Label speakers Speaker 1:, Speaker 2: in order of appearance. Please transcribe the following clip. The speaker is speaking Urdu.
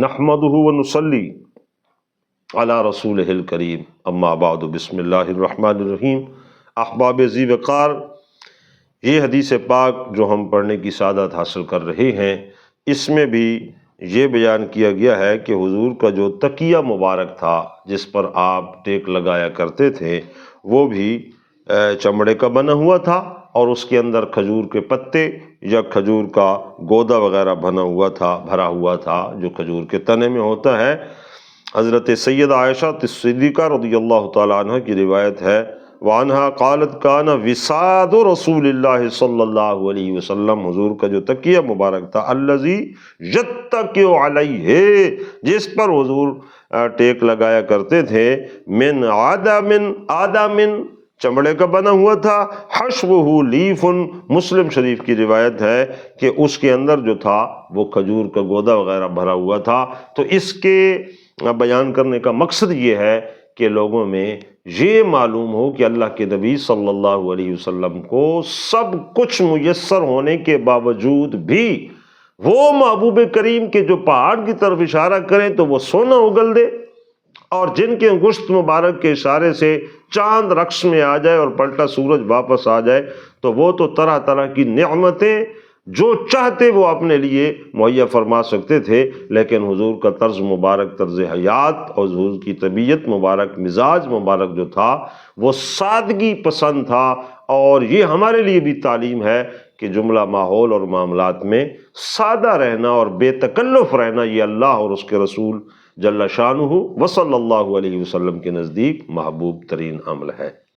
Speaker 1: نحمده ونصلی علی رسولہ الکریم، اما بعد، بسم اللہ الرحمن الرحیم۔ احباب ذی وقار، یہ حدیث پاک جو ہم پڑھنے کی سعادت حاصل کر رہے ہیں، اس میں بھی یہ بیان کیا گیا ہے کہ حضور کا جو تکیہ مبارک تھا جس پر آپ ٹیک لگایا کرتے تھے، وہ بھی چمڑے کا بنا ہوا تھا اور اس کے اندر کھجور کے پتے یا کھجور کا گودا وغیرہ بھرا ہوا تھا جو کھجور کے تنے میں ہوتا ہے۔ حضرت سیدہ عائشہ صدیقہ رضی اللہ تعالیٰ عنہ کی روایت ہے، وعنہا قالت کان وساد رسول اللہ صلی اللہ علیہ وسلم، حضور کا جو تکیہ مبارک تھا، الذی یتکی علیہ، جس پر حضور ٹیک لگایا کرتے تھے، من آدم، چمڑے کا بنا ہوا تھا، حشوہ لیف، مسلم شریف کی روایت ہے کہ اس کے اندر جو تھا وہ کھجور کا گودا وغیرہ بھرا ہوا تھا۔ تو اس کے بیان کرنے کا مقصد یہ ہے کہ لوگوں میں یہ معلوم ہو کہ اللہ کے نبی صلی اللہ علیہ وسلم کو سب کچھ میسر ہونے کے باوجود بھی وہ محبوب کریم کے جو پہاڑ کی طرف اشارہ کریں تو وہ سونا اگل دے، اور جن کے انگشت مبارک کے اشارے سے چاند رقص میں آ جائے اور پلٹا سورج واپس آ جائے، تو وہ تو طرح طرح کی نعمتیں جو چاہتے وہ اپنے لیے مہیا فرما سکتے تھے، لیکن حضور کا طرز مبارک، طرز حیات اور حضور کی طبیعت مبارک، مزاج مبارک جو تھا وہ سادگی پسند تھا۔ اور یہ ہمارے لیے بھی تعلیم ہے کہ جملہ ماحول اور معاملات میں سادہ رہنا اور بے تکلف رہنا، یہ اللہ اور اس کے رسول جل شانہ وصلی اللہ علیہ وسلم کے نزدیک محبوب ترین عمل ہے۔